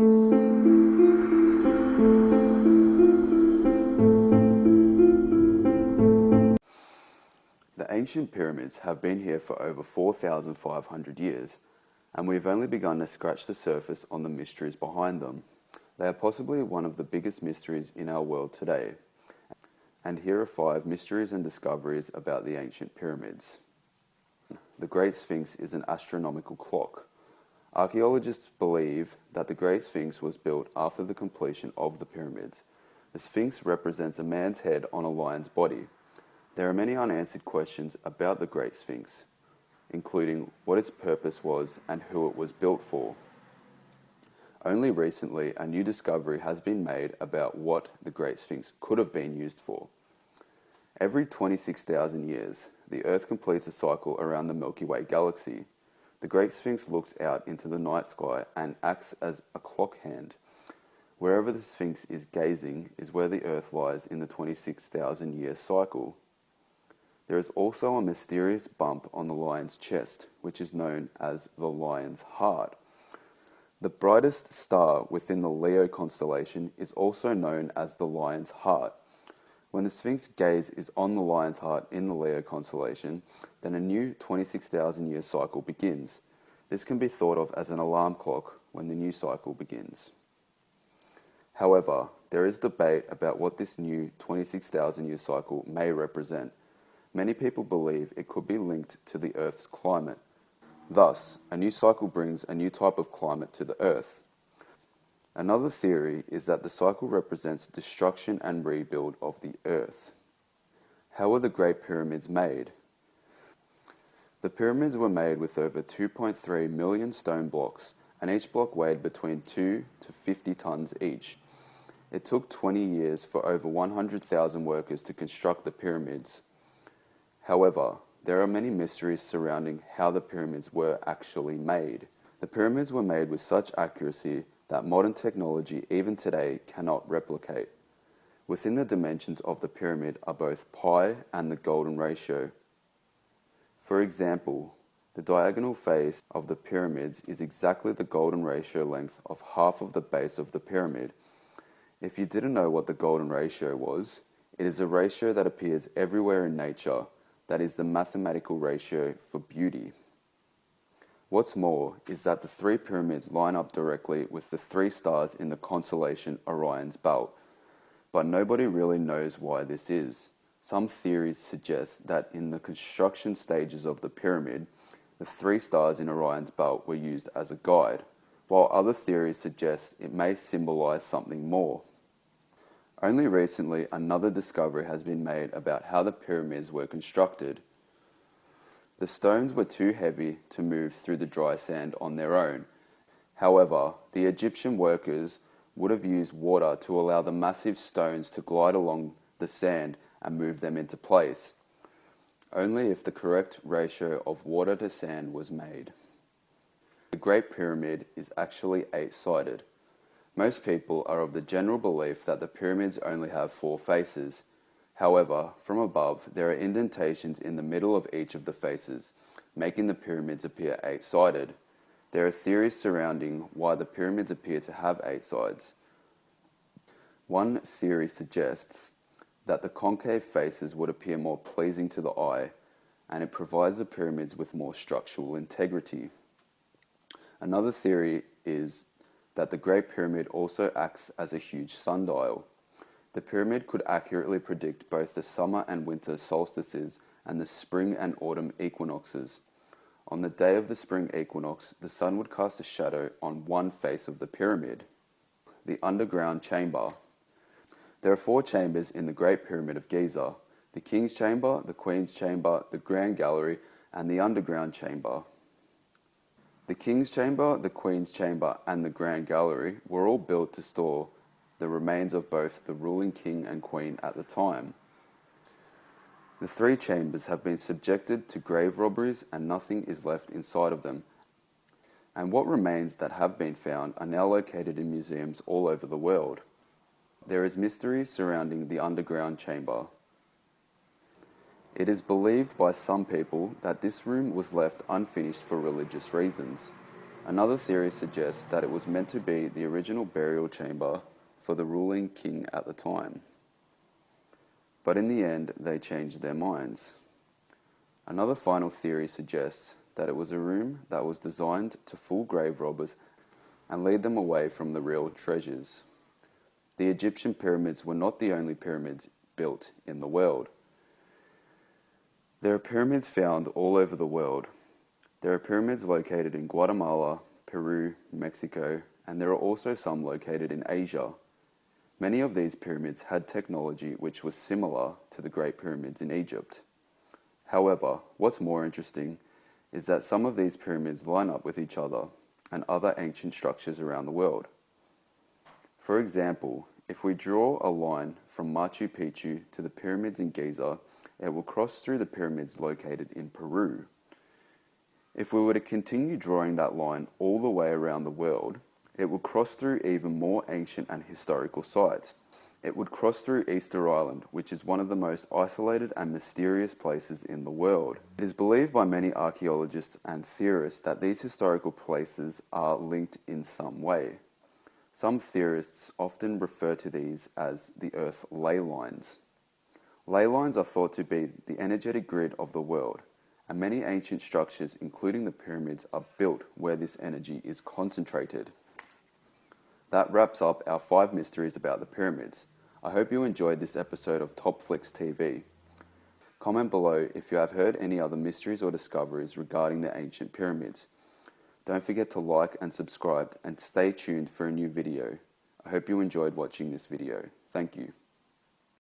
The ancient pyramids have been here for over 4,500 years, and we've only begun to scratch the surface on the mysteries behind them. They are possibly one of the biggest mysteries in our world today. And here are 5 mysteries and discoveries about the ancient pyramids. The Great Sphinx is an astronomical clock. Archaeologists believe that the Great Sphinx was built after the completion of the pyramids. The Sphinx represents a man's head on a lion's body. There are many unanswered questions about the Great Sphinx, including what its purpose was and who it was built for. Only recently, a new discovery has been made about what the Great Sphinx could have been used for. Every 26,000 years, the Earth completes a cycle around the Milky Way galaxy. The Great Sphinx looks out into the night sky and acts as a clock hand. Wherever the Sphinx is gazing is where the Earth lies in the 26,000-year cycle. There is also a mysterious bump on the lion's chest, which is known as the lion's heart. The brightest star within the Leo constellation is also known as the lion's heart. When the Sphinx gaze is on the lion's heart in the Leo constellation, then a new 26,000-year cycle begins. This can be thought of as an alarm clock when the new cycle begins. However, there is debate about what this new 26,000-year cycle may represent. Many people believe it could be linked to the Earth's climate. Thus, a new cycle brings a new type of climate to the Earth. Another theory is that the cycle represents destruction and rebuild of the Earth. How were the Great Pyramids made? The pyramids were made with over 2.3 million stone blocks, and each block weighed between 2 to 50 tons each. It took 20 years for over 100,000 workers to construct the pyramids. However, there are many mysteries surrounding how the pyramids were actually made. The pyramids were made with such accuracy that modern technology even today cannot replicate. Within the dimensions of the pyramid are both pi and the golden ratio. For example, the diagonal face of the pyramids is exactly the golden ratio length of half of the base of the pyramid. If you didn't know what the golden ratio was, it is a ratio that appears everywhere in nature. That is the mathematical ratio for beauty. What's more is that the 3 pyramids line up directly with the 3 stars in the constellation Orion's Belt, but nobody really knows why this is. Some theories suggest that in the construction stages of the pyramid, the 3 stars in Orion's Belt were used as a guide, while other theories suggest it may symbolize something more. Only recently, another discovery has been made about how the pyramids were constructed. The stones were too heavy to move through the dry sand on their own. However, the Egyptian workers would have used water to allow the massive stones to glide along the sand and move them into place, only if the correct ratio of water to sand was made. The Great Pyramid is actually 8-sided. Most people are of the general belief that the pyramids only have 4 faces. However, from above, there are indentations in the middle of each of the faces, making the pyramids appear 8-sided. There are theories surrounding why the pyramids appear to have 8 sides. One theory suggests that the concave faces would appear more pleasing to the eye, and it provides the pyramids with more structural integrity. Another theory is that the Great Pyramid also acts as a huge sundial. The pyramid could accurately predict both the summer and winter solstices and the spring and autumn equinoxes. On the day of the spring equinox, the sun would cast a shadow on one face of the pyramid. The underground chamber. There are 4 chambers in the Great Pyramid of Giza: the King's Chamber, the Queen's Chamber, the Grand Gallery, and the underground chamber. The King's Chamber, the Queen's Chamber, and the Grand Gallery were all built to store the remains of both the ruling king and queen at the time. The 3 chambers have been subjected to grave robberies and nothing is left inside of them. And what remains that have been found are now located in museums all over the world. There is mystery surrounding the underground chamber. It is believed by some people that this room was left unfinished for religious reasons. Another theory suggests that it was meant to be the original burial chamber for the ruling king at the time. But in the end, they changed their minds. Another final theory suggests that it was a room that was designed to fool grave robbers and lead them away from the real treasures. The Egyptian pyramids were not the only pyramids built in the world. There are pyramids found all over the world. There are pyramids located in Guatemala, Peru, Mexico, and there are also some located in Asia. Many of these pyramids had technology which was similar to the Great Pyramids in Egypt. However, what's more interesting is that some of these pyramids line up with each other and other ancient structures around the world. For example, if we draw a line from Machu Picchu to the pyramids in Giza, it will cross through the pyramids located in Peru. If we were to continue drawing that line all the way around the world, it would cross through even more ancient and historical sites. It would cross through Easter Island, which is one of the most isolated and mysterious places in the world. It is believed by many archaeologists and theorists that these historical places are linked in some way. Some theorists often refer to these as the Earth ley lines. Ley lines are thought to be the energetic grid of the world, and many ancient structures, including the pyramids, are built where this energy is concentrated. That wraps up our 5 mysteries about the pyramids. I hope you enjoyed this episode of Top Flicks TV. Comment below if you have heard any other mysteries or discoveries regarding the ancient pyramids. Don't forget to like and subscribe and stay tuned for a new video. I hope you enjoyed watching this video. Thank you.